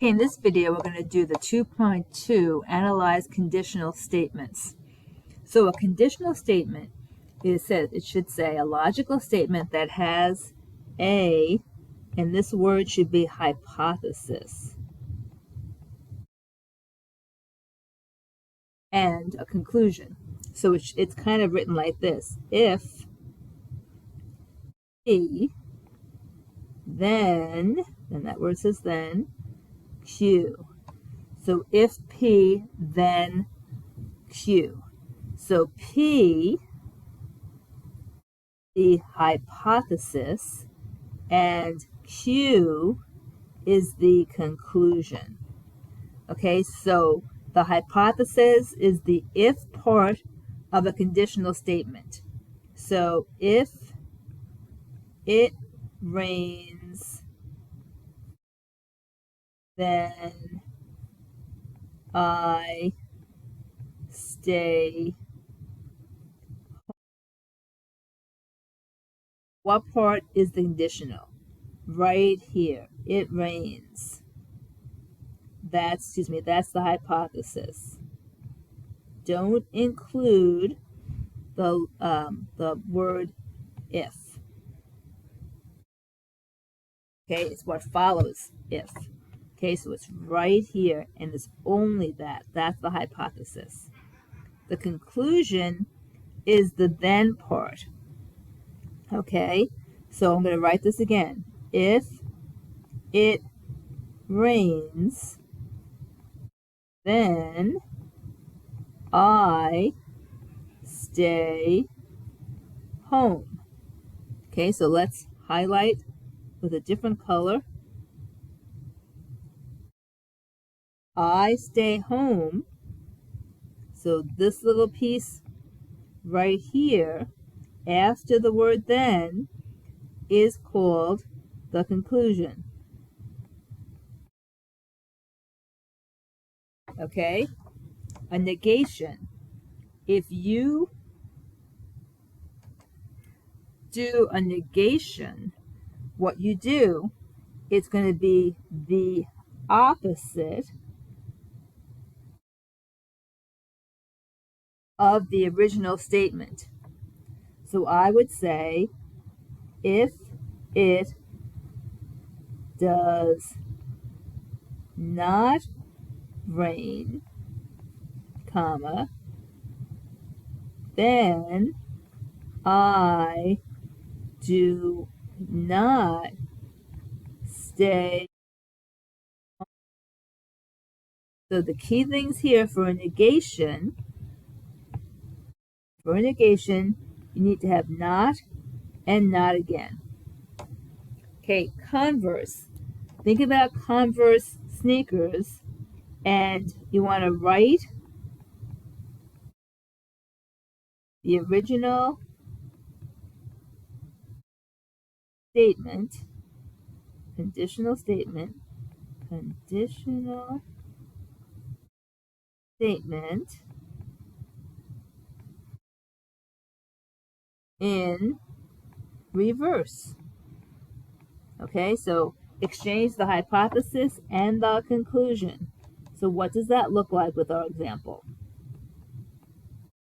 Okay, in this video, we're going to do the 2.2, analyze conditional statements. So a conditional statement it should say a logical statement that has a, and this word should be hypothesis, and a conclusion. So it's kind of written like this: if P, then, and that word says then, Q. So if P, then Q. So P, the hypothesis, and Q is the conclusion. Okay, so the hypothesis is the if part of a conditional statement. So if it rains, then I stay. What part is the conditional? Right here. It rains. That's the hypothesis. Don't include the word if. Okay, it's what follows if. Okay, so it's right here, and it's only that. That's the hypothesis. The conclusion is the then part. Okay, so I'm going to write this again. If it rains, then I stay home. Okay, so let's highlight with a different color. I stay home. So this little piece right here after the word then is called the conclusion. Okay? A negation. If you do a negation, what you do, it's going to be the opposite of the original statement. So I would say, if it does not rain, comma, then I do not stay. So the key things here for a negation, you need to have not and not again. Okay, Converse. Think about Converse sneakers, and you want to write the original statement, conditional statement in reverse. Okay, so exchange the hypothesis and the conclusion. So what does that look like with our example?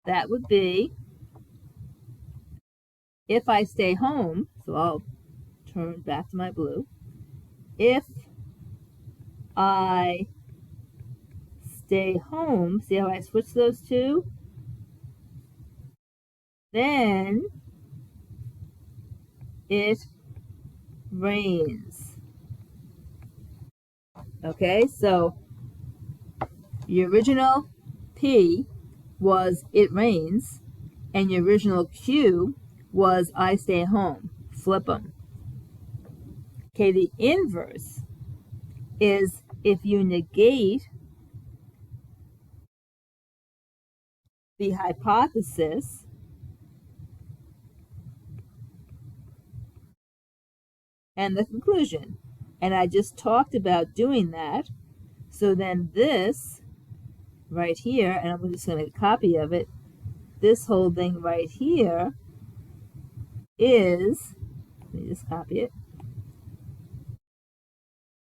That would be, if I stay home, so I'll turn back to my blue. If I stay home, see how I switch those two? Then it rains. Okay, so the original P was it rains, and the original Q was I stay home. Flip them. Okay, the inverse is if you negate the hypothesis and the conclusion. And I just talked about doing that. So then this right here, and I'm just going to make a copy of it, this whole thing right here is, let me just copy it,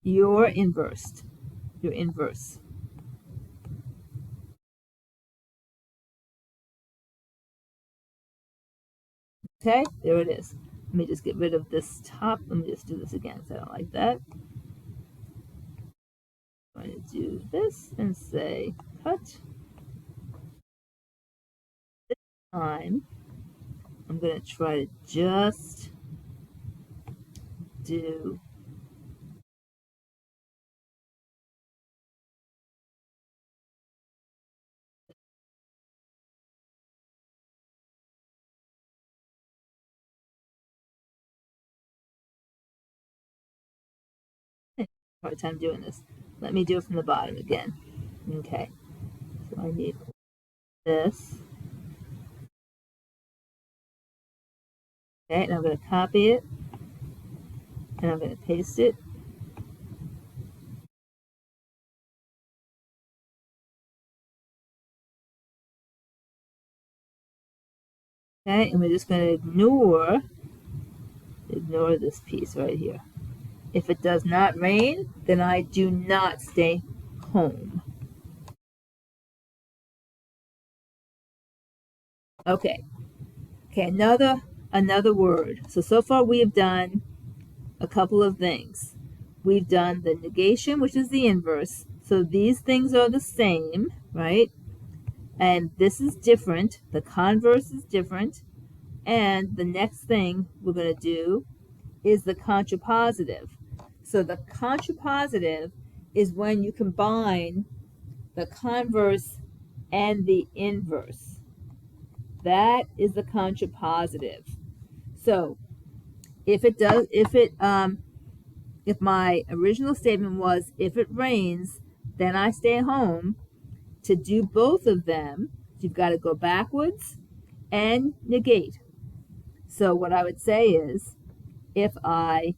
your inverse. your inverse. Okay, there it is. Let me just get rid of this top. Let me just do this again because I don't like that. I'm going to do this and say cut. This time, I'm going to try to just do hard time doing this. Let me do it from the bottom again. Okay, so I need this. Okay, and I'm going to copy it and I'm going to paste it. Okay, and we're just going to ignore this piece right here. If it does not rain, then I do not stay home. Okay. Okay, another word. So far we have done a couple of things. We've done the negation, which is the inverse. So these things are the same, right? And this is different. The converse is different. And the next thing we're going to do is the contrapositive. So the contrapositive is when you combine the converse and the inverse. That is the contrapositive. So if my original statement was if it rains, then I stay home, to do both of them, you've got to go backwards and negate. So what I would say is if I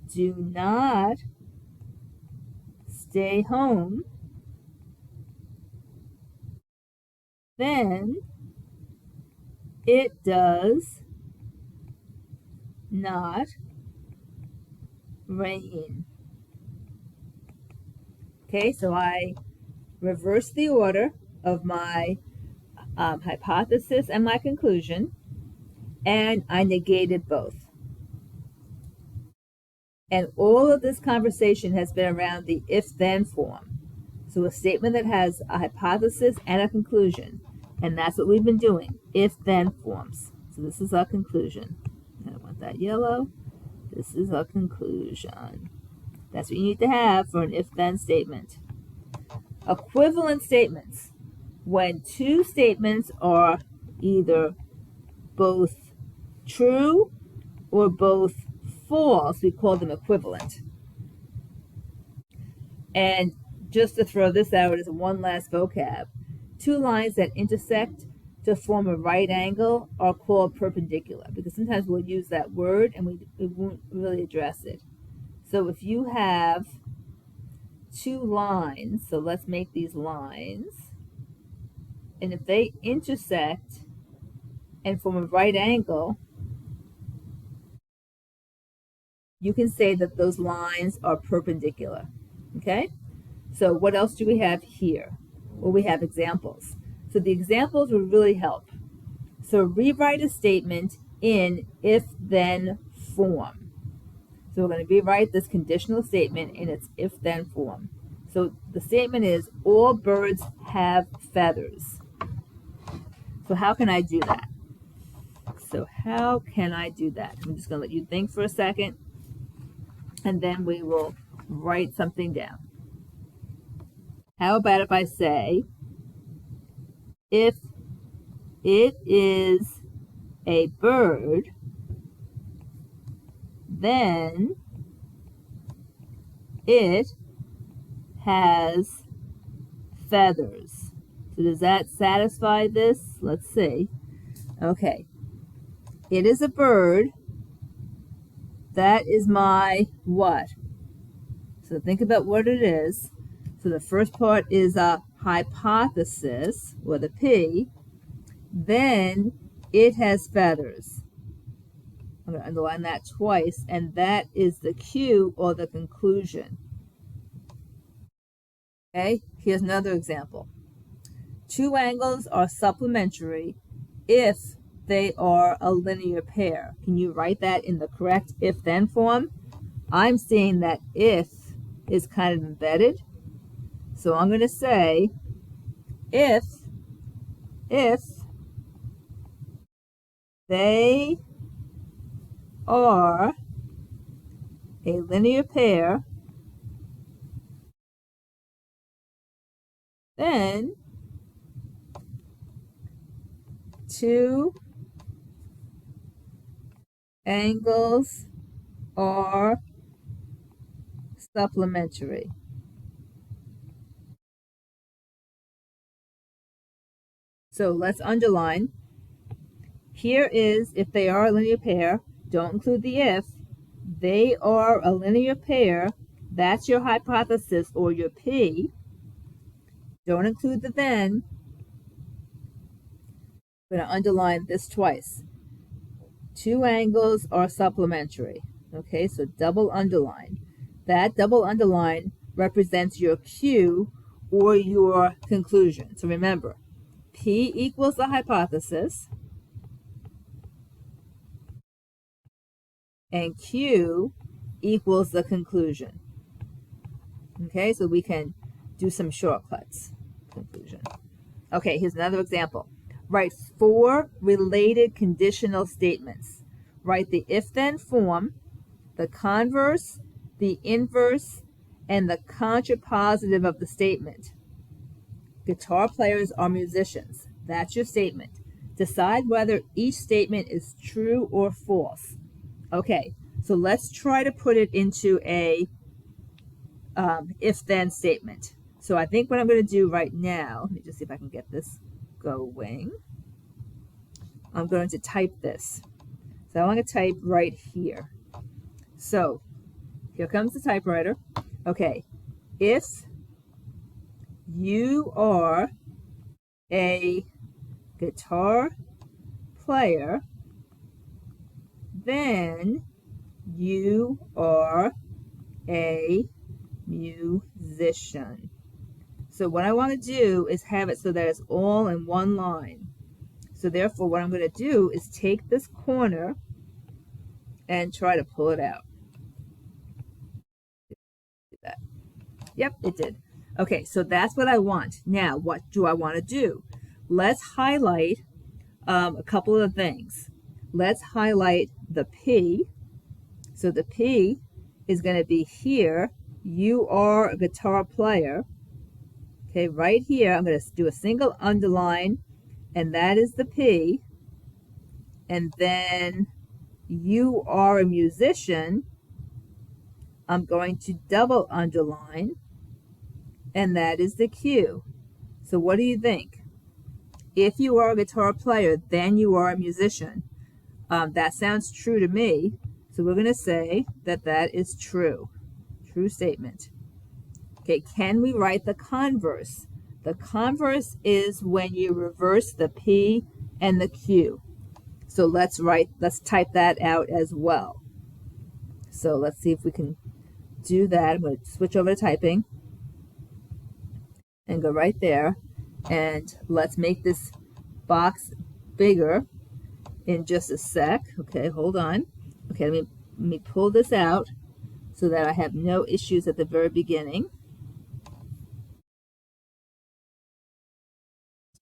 do not stay home, then it does not rain. Okay, so I reverse the order of my hypothesis and my conclusion, and I negated both. And all of this conversation has been around the if-then form. So a statement that has a hypothesis and a conclusion. And that's what we've been doing, if-then forms. So this is our conclusion. I don't want that yellow. This is our conclusion. That's what you need to have for an if-then statement. Equivalent statements. When two statements are either both true or both false, we call them equivalent. And just to throw this out as one last vocab, two lines that intersect to form a right angle are called perpendicular, because sometimes we'll use that word and we won't really address it. So if you have two lines, so let's make these lines, and if they intersect and form a right angle, you can say that those lines are perpendicular. Okay? So what else do we have here? Well, we have examples. So the examples will really help. So rewrite a statement in if-then form. So we're going to rewrite this conditional statement in its if-then form. So the statement is, all birds have feathers. So how can I do that? So how can I do that? I'm just going to let you think for a second, and then we will write something down. How about if I say, if it is a bird, then it has feathers. So does that satisfy this? Let's see. Okay. It is a bird. That is my what? So think about what it is. So the first part is a hypothesis, or the P. Then It has feathers. I'm going to underline that twice, and that is the cue or the conclusion. Okay, here's another example. Two angles are supplementary if they are a linear pair. Can you write that in the correct if-then form? I'm seeing that if is kind of embedded. So I'm going to say if they are a linear pair, then two angles are supplementary. So let's underline. Here is if they are a linear pair. Don't include the if. They are a linear pair. That's your hypothesis or your P. Don't include the then. I'm going to underline this twice. Two angles are supplementary. Okay, so double underline. That double underline represents your cue or your conclusion. So remember, P equals the hypothesis, and Q equals the conclusion. Okay, so we can do some shortcuts. Conclusion. Okay, here's another example. Write 4 related conditional statements. Write the if-then form, the converse, the inverse, and the contrapositive of the statement. Guitar players are musicians. That's your statement. Decide whether each statement is true or false. Okay, so let's try to put it into a if-then statement. So I think what I'm going to do right now, let me just see if I can get this going. I'm going to type this. So I want to type right here. So here comes the typewriter. Okay, if you are a guitar player, then you are a musician. So what I want to do is have it so that it's all in one line. So therefore, what I'm going to do is take this corner and try to pull it out. Do that. Yep, it did. Okay, so that's what I want. Now, what do I want to do? Let's highlight a couple of things. Let's highlight the P. So the P is going to be here. You are a guitar player. Okay, right here, I'm going to do a single underline, and that is the P. And then you are a musician. I'm going to double underline, and that is the Q. So what do you think? If you are a guitar player, then you are a musician. That sounds true to me. So we're going to say that that is true. True statement. Okay, can we write the converse? The converse is when you reverse the P and the Q. So let's type that out as well. So let's see if we can do that. I'm going to switch over to typing and go right there. And let's make this box bigger in just a sec. Okay, hold on. Okay, let me pull this out so that I have no issues at the very beginning.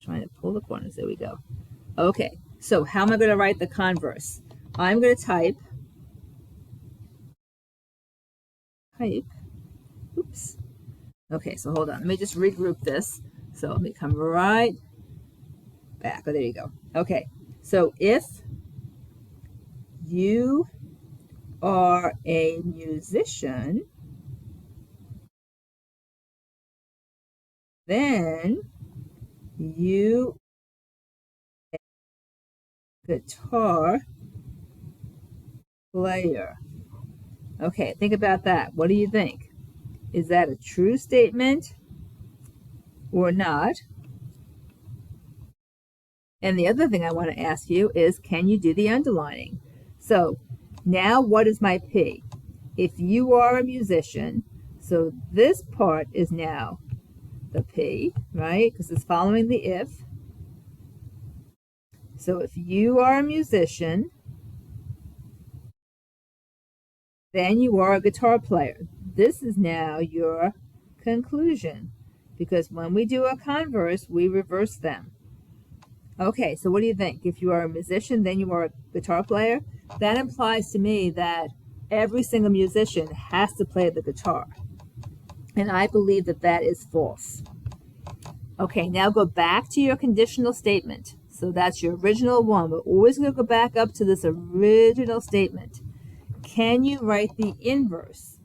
Trying to pull the corners. There we go. Okay, so how am I going to write the converse? I'm going to type. Oops. Okay, so hold on. Let me just regroup this. So let me come right back. Oh, there you go. Okay, so if you are a musician, then you are a guitar player. Okay, think about that. What do you think? Is that a true statement or not? And the other thing I want to ask you is, can you do the underlining? So now what is my P? If you are a musician, so this part is now the P, right? Because it's following the if. So if you are a musician, then you are a guitar player. This is now your conclusion, because when we do a converse, we reverse them. Okay, so what do you think? If you are a musician, then you are a guitar player? That implies to me that every single musician has to play the guitar. And I believe that that is false. Okay, now go back to your conditional statement. So that's your original one. We're always going to go back up to this original statement. Can you write the inverse?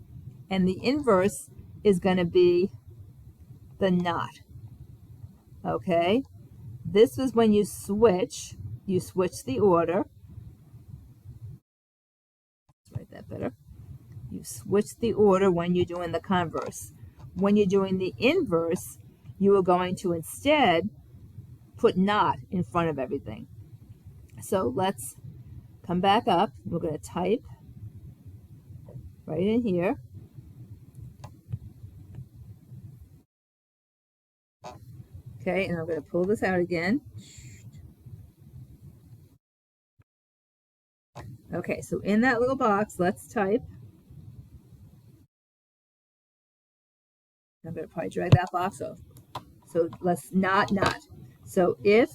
And the inverse is going to be the not. Okay? This is when you switch the order. Let's write that better. You switch the order when you're doing the converse. When you're doing the inverse, you are going to instead put not in front of everything. So let's come back up. We're going to type right in here. Okay, and I'm going to pull this out again. Okay, so in that little box, let's type. I'm going to probably drag that box off. So let's not. So if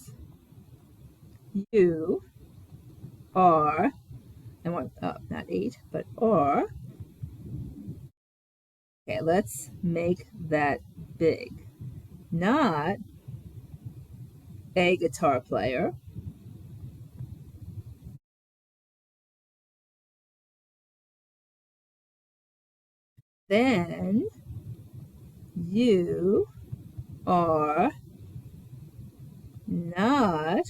you are, and what, not 8, but are. Okay, let's make that big. Not a guitar player. Then you are not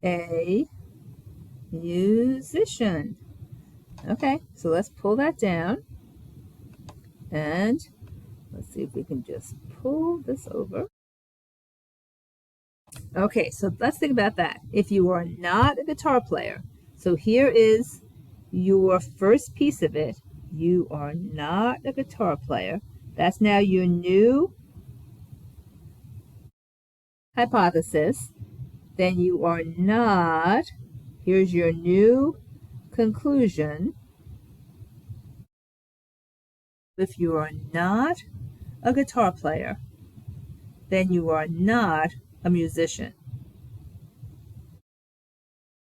a musician. Okay, so let's pull that down. And let's see if we can just pull this over. Okay, so let's think about that. If you are not a guitar player, so here is your first piece of it. You are not a guitar player. That's now your new hypothesis. Then you are not. Here's your new conclusion. If you are not a guitar player, then you are not a musician.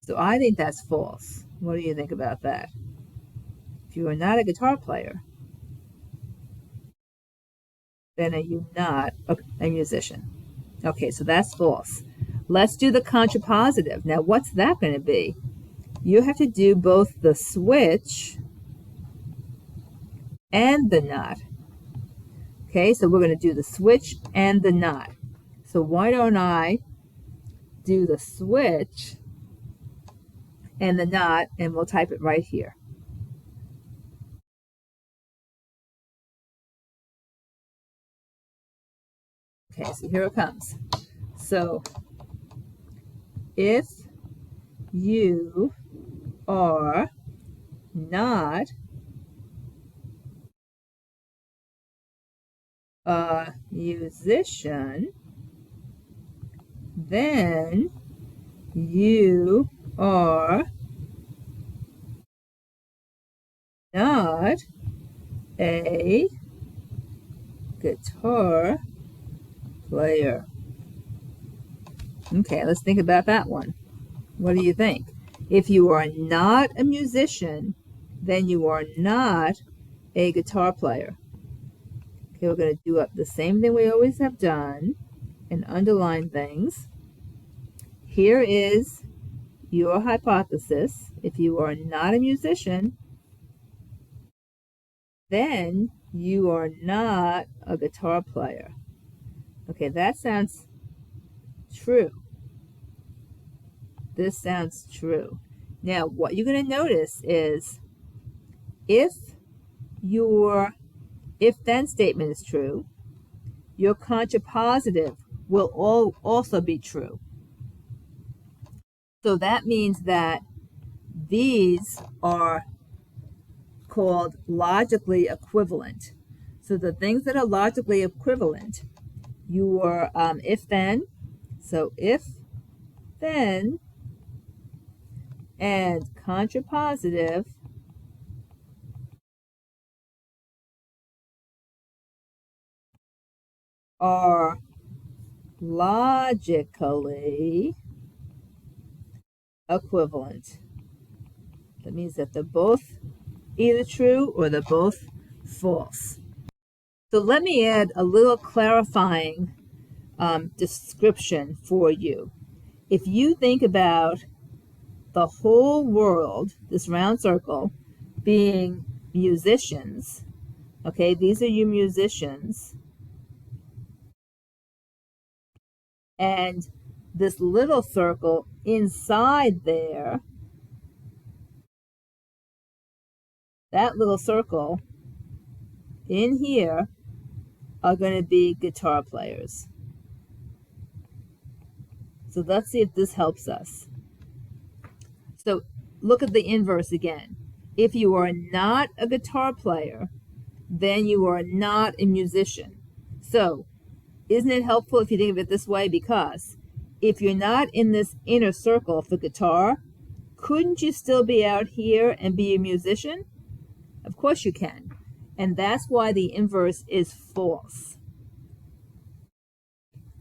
So I think that's false. What do you think about that? If you are not a guitar player, then are you not a musician? Okay, so that's false. Let's do the contrapositive. Now, what's that going to be? You have to do both the switch and the not. Okay, so we're going to do the switch and the not. So why don't I do the switch and the not, and we'll type it right here. Okay, so here it comes. So if you are not a musician, then you are not a guitar player. Okay, let's think about that one. What do you think? If you are not a musician, then you are not a guitar player. Okay, we're going to do up the same thing we always have done and underline things. Here is your hypothesis. If you are not a musician, then you are not a guitar player. Okay, that sounds true. This sounds true. Now, what you're going to notice is if your if-then statement is true, your contrapositive will also be true. So that means that these are called logically equivalent. So the things that are logically equivalent, your if then, so if then and contrapositive are logically equivalent. That means that they're both either true or they're both false. So let me add a little clarifying description for you. If you think about the whole world, this round circle, being musicians, okay, these are your musicians, and this little circle inside there, that little circle in here are going to be guitar players. So let's see if this helps us. So look at the inverse again. If you are not a guitar player, then you are not a musician. So isn't it helpful if you think of it this way? Because if you're not in this inner circle for guitar, couldn't you still be out here and be a musician? Of course you can. And that's why the inverse is false.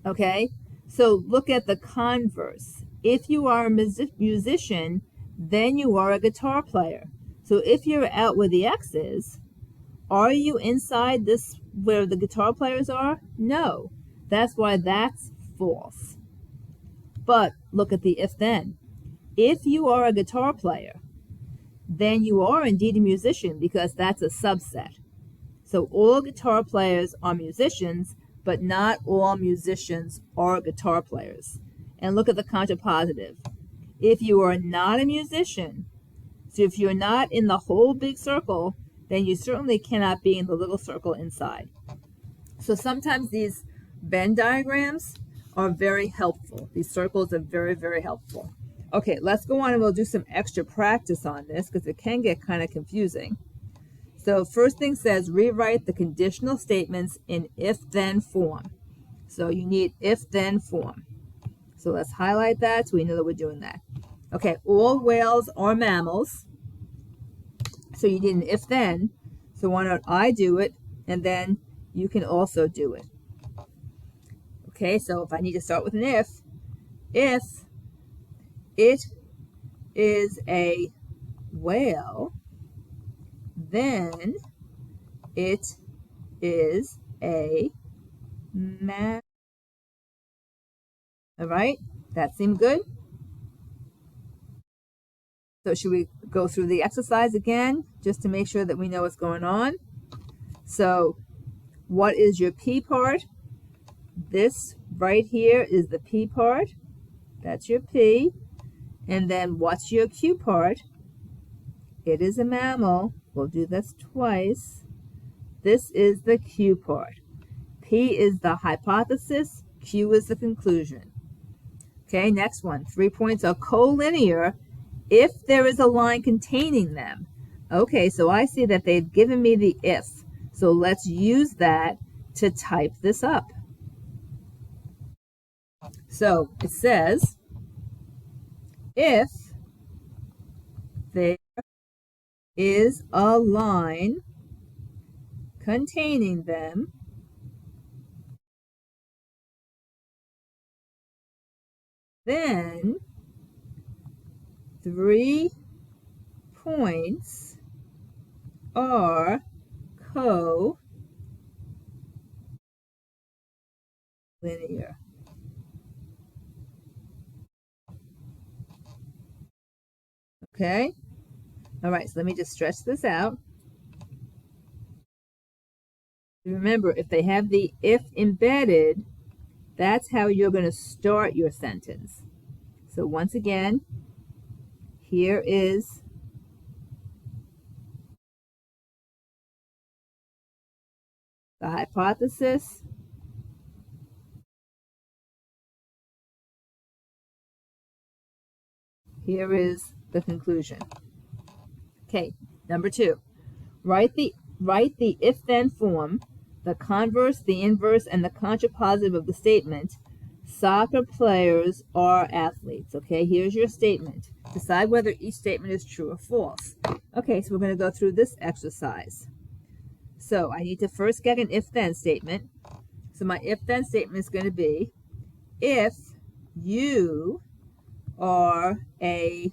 Okay? So look at the converse. If you are a musician, then you are a guitar player. So if you're out where the X is, are you inside this where the guitar players are? No. That's why that's false. But look at the if then. If you are a guitar player, then you are indeed a musician because that's a subset. So all guitar players are musicians, but not all musicians are guitar players. And look at the contrapositive. If you are not a musician, so if you're not in the whole big circle, then you certainly cannot be in the little circle inside. So sometimes these Venn diagrams are very helpful. These circles are very, very helpful. Okay, let's go on and we'll do some extra practice on this because it can get kind of confusing. So first thing says rewrite the conditional statements in if-then form. So you need if-then form. So let's highlight that so we know that we're doing that. Okay, all whales are mammals. So you need an if-then. So why don't I do it and then you can also do it. Okay, so if I need to start with an if it is a whale, then it is a mammal. All right, that seemed good. So should we go through the exercise again just to make sure that we know what's going on? So what is your P part? This right here is the P part. That's your P. And then what's your Q part? It is a mammal. We'll do this twice. This is the Q part. P is the hypothesis. Q is the conclusion. Okay, next one. 3 points are collinear if there is a line containing them. Okay, so I see that they've given me the if. So let's use that to type this up. So it says, if there is a line containing them, then 3 points are collinear. Okay? All right, so let me just stretch this out. Remember, if they have the if embedded, that's how you're going to start your sentence. So once again, here is the hypothesis. Here is the conclusion. Okay, number 2. Write the if-then form, the converse, the inverse, and the contrapositive of the statement. Soccer players are athletes. Okay, here's your statement. Decide whether each statement is true or false. Okay, so we're going to go through this exercise. So I need to first get an if-then statement. So my if-then statement is going to be, if you are a,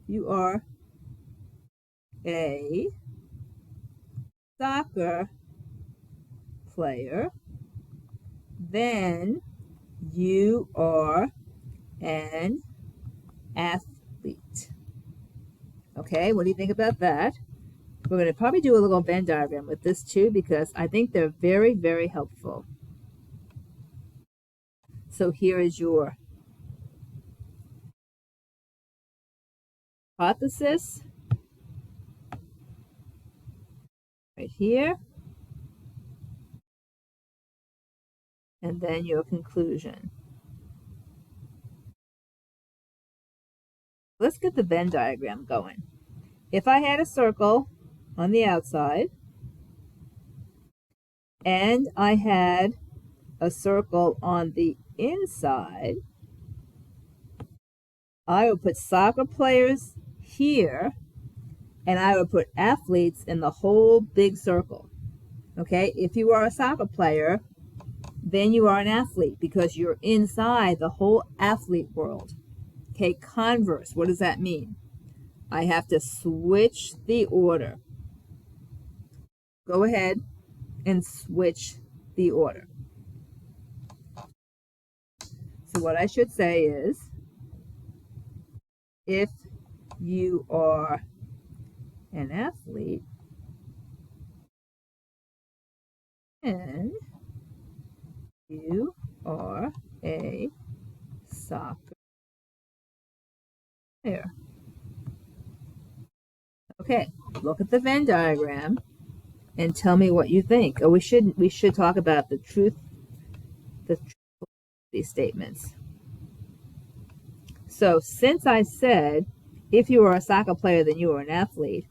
you are a soccer player, then you are an athlete. Okay, what do you think about that? We're going to probably do a little Venn diagram with this too, because I think they're very, very helpful. So here is your hypothesis right here, and then your conclusion. Let's get the Venn diagram going. If I had a circle on the outside and I had a circle on the inside, I would put soccer players here and I would put athletes in the whole big circle. Okay, if you are a soccer player, then you are an athlete because you're inside the whole athlete world. Okay, converse, what does that mean? I have to switch the order. Go ahead and switch the order. So what I should say is, if you are an athlete, then you are a soccer player. Okay, look at the Venn diagram and tell me what you think. Oh, we should talk about the truth of these statements. So since I said, if you are a soccer player, then you are an athlete,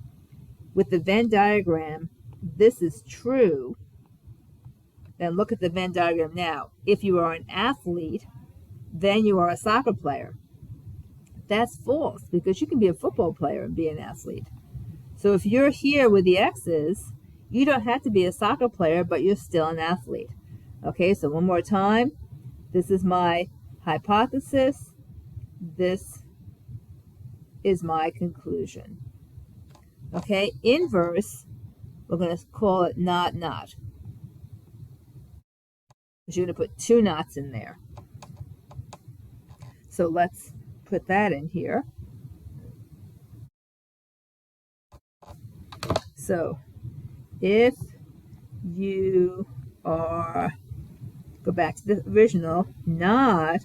with the Venn diagram, this is true. Then look at the Venn diagram now. If you are an athlete, then you are a soccer player. That's false, because you can be a football player and be an athlete. So if you're here with the X's, you don't have to be a soccer player, but you're still an athlete. Okay, so one more time. This is my hypothesis. This is my conclusion. Okay, inverse, we're going to call it not. Because you're going to put 2 nots in there. So let's put that in here. So if you are, go back to the original, not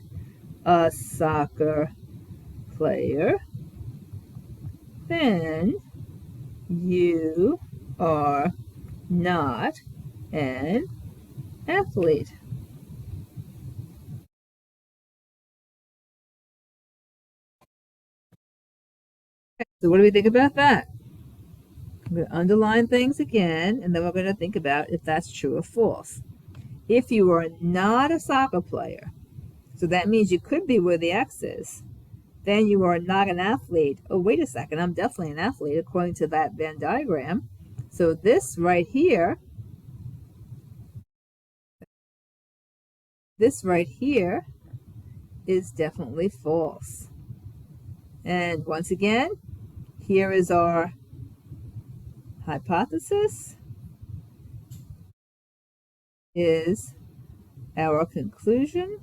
a soccer player, then you are not an athlete. So what do we think about that? I'm going to underline things again, and then we're going to think about if that's true or false. If you are not a soccer player, so that means you could be where the X is, then you are not an athlete. Oh, wait a second, I'm definitely an athlete according to that Venn diagram. So this right here is definitely false. And once again, here is our hypothesis, is our conclusion.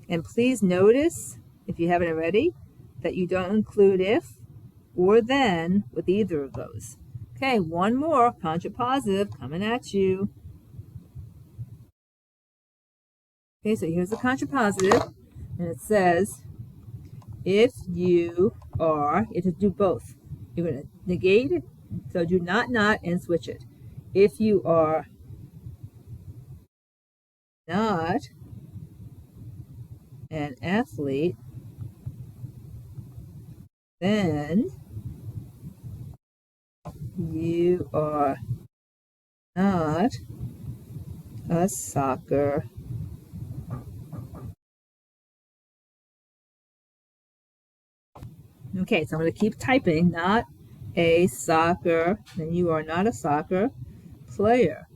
And please notice, if you haven't already, that you don't include if or then with either of those. Okay, one more contrapositive coming at you. Okay, so here's the contrapositive, and it says, if you are, you have to do both. You're going to negate it, so do not and switch it. If you are not an athlete, then you are not a soccer Okay, so I'm going to keep typing, not a soccer, then you are not a soccer player.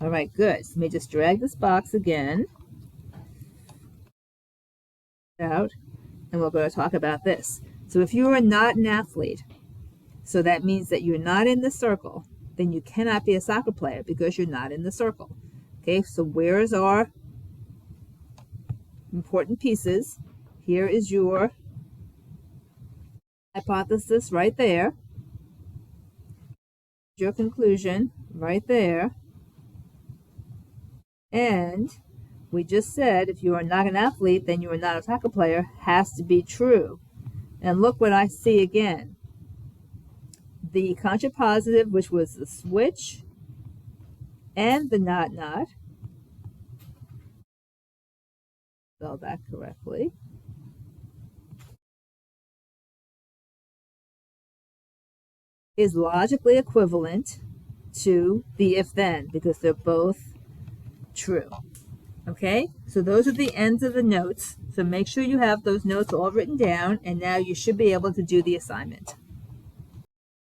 All right, good. So let me just drag this box again out, and we're going to talk about this. So if you are not an athlete, so that means that you're not in the circle, then you cannot be a soccer player because you're not in the circle. Okay, so where's our important pieces? Here is your hypothesis right there. Your conclusion right there. And we just said if you are not an athlete, then you are not a soccer player, has to be true. And look what I see again. The contrapositive, which was the switch, and the not, spell that correctly, is logically equivalent to the if then, because they're both true. Okay, so those are the ends of the notes. So make sure you have those notes all written down, and now you should be able to do the assignment.